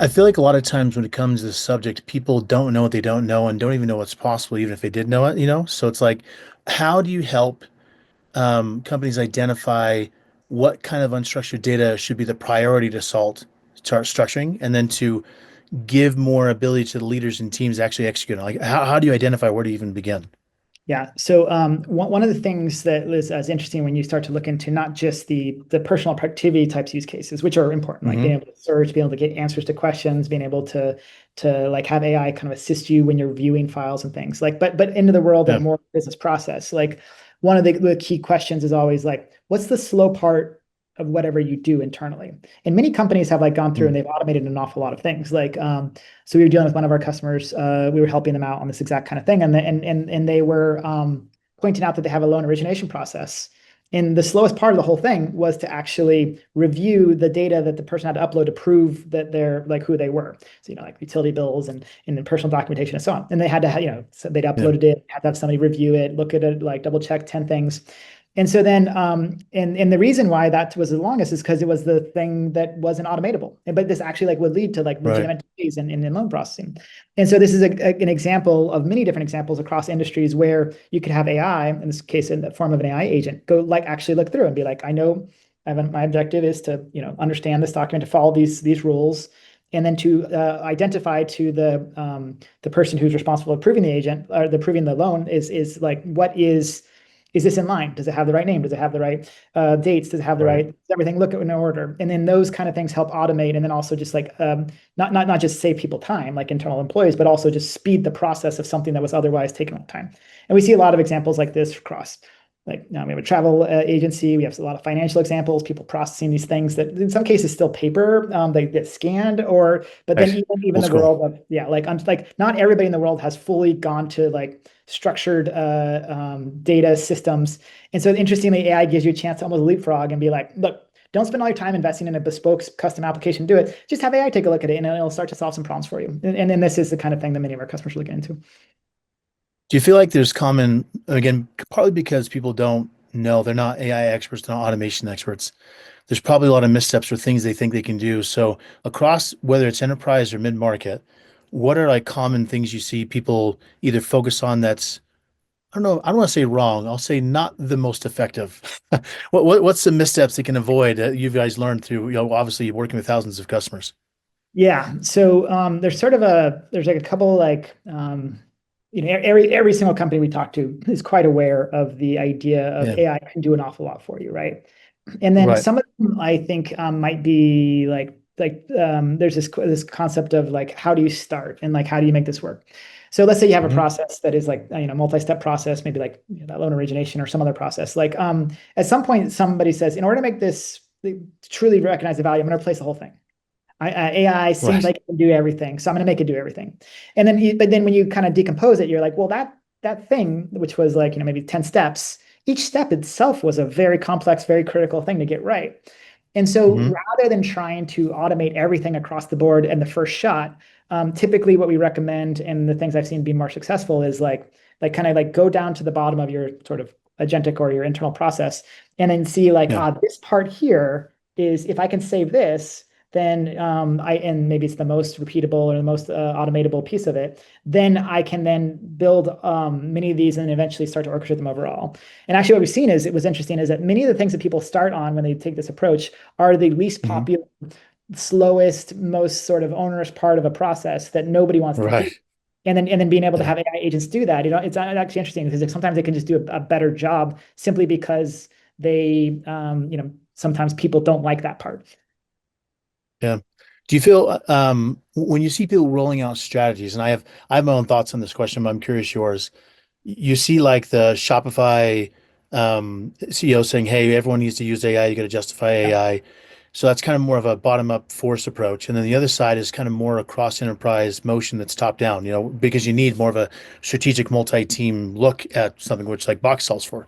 I feel like a lot of times when it comes to this subject, people don't know what they don't know and don't even know what's possible, even if they did know it. So it's like, how do you help companies identify what kind of unstructured data should be the priority to start structuring, and then to give more ability to the leaders and teams to actually execute on? Like, how do you identify where to even begin? Yeah. So one of the things that is interesting when you start to look into not just the personal productivity types use cases, which are important, like being Hmm. able to search, being able to get answers to questions, being able to like have AI kind of assist you when you're viewing files and things like, but into the world of Yeah. more business process, like one of the key questions is always like, what's the slow part of whatever you do internally? And many companies have like gone through Mm. and they've automated an awful lot of things. Like so we were dealing with one of our customers. We were helping them out on this exact kind of thing, and they were pointing out that they have a loan origination process. And the slowest part of the whole thing was to actually review the data that the person had to upload to prove that they're like who they were. So, like utility bills and then personal documentation and so on. And they had to have, so they'd Yeah. uploaded it, had to have somebody review it, look at it, like double check 10 things. And so then, and the reason why that was the longest is because it was the thing that wasn't automatable. But this actually like would lead to like Right. legitimate delays in loan processing. And so this is an example of many different examples across industries where you could have AI, in this case, in the form of an AI agent, go like actually look through and be like, I know my objective is to, understand this document, to follow these rules, and then to identify to the person who's responsible for approving the agent or the approving the loan is like, what is this in line? Does it have the right name? Does it have the right dates? Does it have the Right. right, does everything look in order? And then those kind of things help automate, and then also just like not just save people time, like internal employees, but also just speed the process of something that was otherwise taking a long time. And we see a lot of examples like this across, like now we have a travel agency. We have a lot of financial examples, people processing these things that in some cases still paper. They get scanned, or but then Right. even Old the school. world of, yeah, like not everybody in the world has fully gone to like structured data systems. And so interestingly, AI gives you a chance to almost leapfrog and be like, look, don't spend all your time investing in a bespoke custom application. Do it. Just have AI take a look at it, and it'll start to solve some problems for you. And this is the kind of thing that many of our customers are looking into. Do you feel like there's common, again, partly because people don't know, they're not AI experts, they're not automation experts. There's probably a lot of missteps or things they think they can do. So across whether it's enterprise or mid-market, what are like common things you see people either focus on that's, I don't know, I don't want to say wrong, I'll say not the most effective. What's the missteps they can avoid that you guys learned through, obviously working with thousands of customers? Yeah. So there's sort of there's like a couple like every single company we talk to is quite aware of the idea of Yeah. AI can do an awful lot for you, right? And then Right. some of them I think might be like there's this concept of like, how do you start and like how do you make this work? So let's say you have a Hmm. process that is like multi-step process, maybe like that loan origination or some other process. Like at some point somebody says, in order to make this truly recognize the value, I'm going to replace the whole thing. AI seems Right. like it can do everything, so I'm going to make it do everything. And then, but then when you kind of decompose it, you're like, well, that thing, which was like maybe 10 steps, each step itself was a very complex, very critical thing to get right. And so Hmm. rather than trying to automate everything across the board in the first shot, typically what we recommend and the things I've seen be more successful is like kind of like go down to the bottom of your sort of agentic or your internal process and then see like, Yeah. this part here is, if I can save this, then and maybe it's the most repeatable or the most automatable piece of it, then I can then build many of these and eventually start to orchestrate them overall. And actually what we've seen is, it was interesting, is that many of the things that people start on when they take this approach are the least Hmm. popular, slowest, most sort of onerous part of a process that nobody wants to do. Right. And then being able to Yeah. have AI agents do that, it's actually interesting because sometimes they can just do a better job simply because they, sometimes people don't like that part. Yeah. Do you feel when you see people rolling out strategies, and I have my own thoughts on this question, but I'm curious yours. You see like the Shopify CEO saying, "Hey, everyone needs to use AI. You got to justify Yeah. AI." So that's kind of more of a bottom-up force approach, and then the other side is kind of more a cross-enterprise motion that's top-down. Because you need more of a strategic multi-team look at something, which like Box sells for.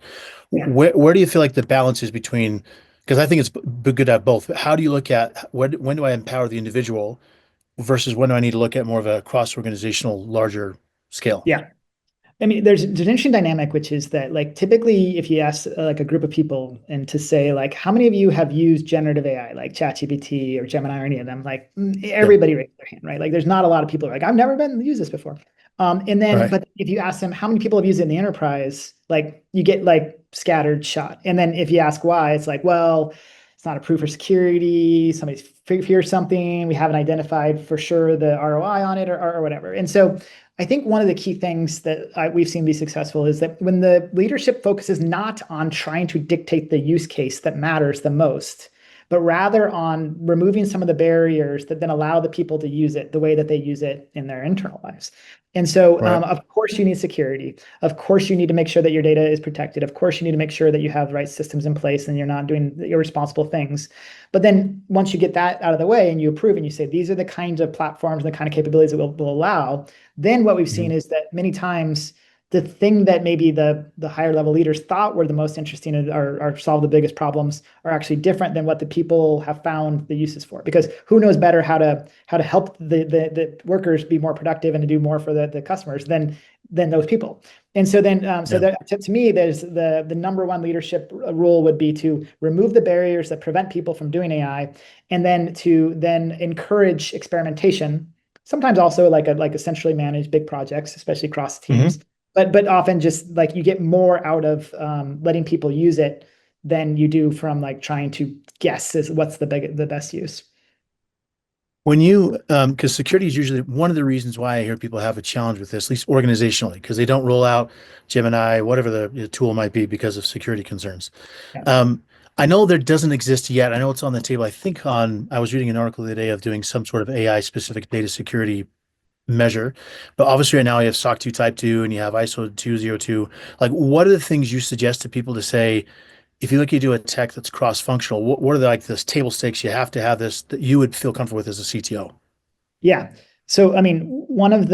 Yeah. Where do you feel like the balance is between? Because I think it's good to have both. But how do you look at when do I empower the individual versus when do I need to look at more of a cross-organizational, larger scale? Yeah. I mean, there's an interesting dynamic, which is that like typically if you ask like a group of people and to say like, how many of you have used generative AI like ChatGPT or Gemini or any of them, like Yeah. everybody raised their hand, right? Like there's not a lot of people who are like, I've never been used this before. And then, Right. but if you ask them how many people have used it in the enterprise, like you get like scattered shot. And then if you ask why, it's like, well, it's not approved for security. Somebody's fears something. We haven't identified for sure the ROI on it or whatever. And so I think one of the key things that we've seen be successful is that when the leadership focuses not on trying to dictate the use case that matters the most, but rather on removing some of the barriers that then allow the people to use it the way that they use it in their internal lives. And so, Right. of course, you need security. Of course, you need to make sure that your data is protected. Of course, you need to make sure that you have the right systems in place and you're not doing irresponsible things. But then once you get that out of the way and you approve and you say, these are the kinds of platforms and the kind of capabilities that will allow, then what we've seen Mhm. is that many times the thing that maybe the higher level leaders thought were the most interesting or solve the biggest problems are actually different than what the people have found the uses for. Because who knows better how to help the workers be more productive and to do more for the customers than those people. And so then so Yeah. that to me there's the number one leadership rule would be to remove the barriers that prevent people from doing AI, and then to then encourage experimentation, sometimes also like a centrally managed big projects, especially across teams. Hmm. But often just like you get more out of letting people use it than you do from like trying to guess is what's the best use. When you, because security is usually one of the reasons why I hear people have a challenge with this, at least organizationally, because they don't roll out Gemini, whatever the tool might be, because of security concerns. Yeah. Um, I know there doesn't exist yet. I know it's on the table. I was reading an article the other day of doing some sort of AI specific data security measure, but obviously right now you have SOC 2 Type 2 and you have ISO 202. Like, what are the things you suggest to people to say, if you look to do a tech that's cross-functional, what are the, like this table stakes you have to have this that you would feel comfortable with as a CTO? Yeah. So, I mean, one of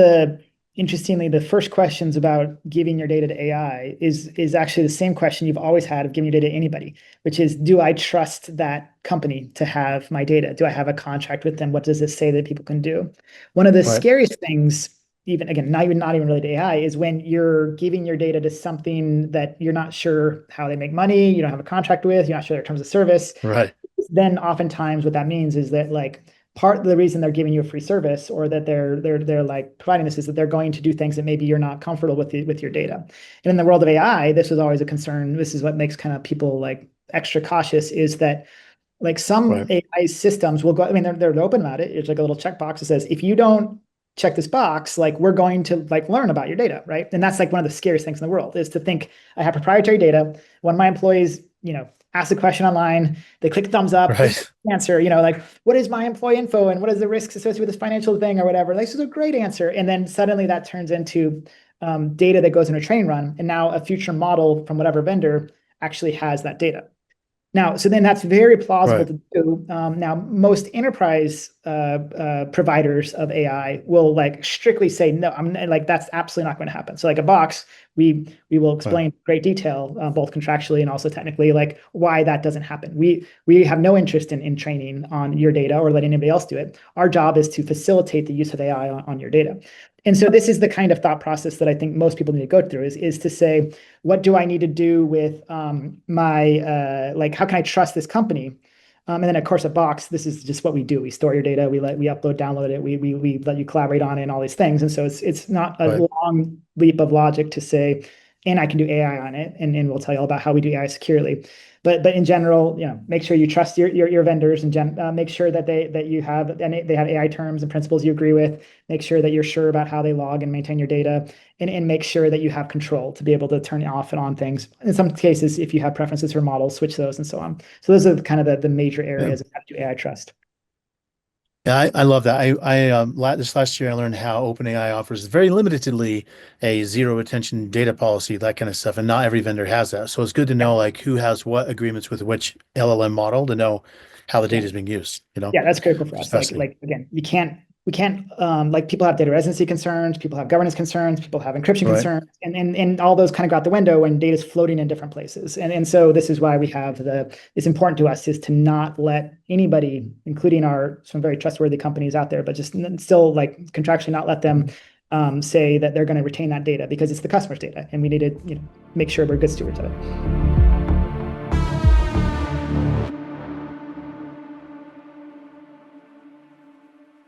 interestingly, the first questions about giving your data to AI is actually the same question you've always had of giving your data to anybody, which is, do I trust that company to have my data? Do I have a contract with them? What does this say that people can do? One of the Right. scariest things, even again, not even related to AI, is when you're giving your data to something that you're not sure how they make money, you don't have a contract with, you're not sure their terms of service. Right. Then oftentimes what that means is that like part of the reason they're giving you a free service or that they're like providing this is that they're going to do things that maybe you're not comfortable with your data. And in the world of AI, this was always a concern. This is what makes kind of people like extra cautious is that like some Right. AI systems will go, I mean, they're open about it. It's like a little checkbox that says, if you don't check this box, like we're going to like learn about your data, right? And that's like one of the scariest things in the world is to think I have proprietary data. When my employees, ask a question online, they click thumbs up, this is Right. the answer, like what is my employee info and what is the risks associated with this financial thing or whatever. Like, this is a great answer. And then suddenly that turns into data that goes in a training run. And now a future model from whatever vendor actually has that data. So then that's very plausible Right. to do. Now, most enterprise providers of AI will like strictly say no. I'm like that's absolutely not going to happen. So like a box, we will Right. explain in great detail, both contractually and also technically, like why that doesn't happen. We have no interest in training on your data or letting anybody else do it. Our job is to facilitate the use of AI on your data. And so this is the kind of thought process that I think most people need to go through is to say, what do I need to do with my like how can I trust this company? And then of course at Box, this is just what we do. We store your data, we upload, download it, we let you collaborate on it and all these things. And so it's not a Right. long leap of logic to say, and I can do AI on it, and we'll tell you all about how we do AI securely. But in general, make sure you trust your vendors and make sure that you have and they have AI terms and principles you agree with. Make sure that you're sure about how they log and maintain your data, and make sure that you have control to be able to turn off and on things. In some cases, if you have preferences for models, switch those and so on. So those are kind of the major Yeah. areas of how to do AI trust. Yeah, I love that. This last year I learned how OpenAI offers very limitedly a zero retention data policy, that kind of stuff, and not every vendor has that. So it's good to Yeah, know like who has what agreements with which LLM model to know how the yeah. data is being used, Yeah, that's critical for which is us. Like, fascinating. like again, we can't like people have data residency concerns, people have governance concerns, people have encryption Right. concerns, and all those kind of go out the window when data is floating in different places. And so this is why we have it's important to us is to not let anybody, including some very trustworthy companies out there, but just still like contractually not let them say that they're going to retain that data because it's the customer's data, and we need to make sure we're good stewards of it.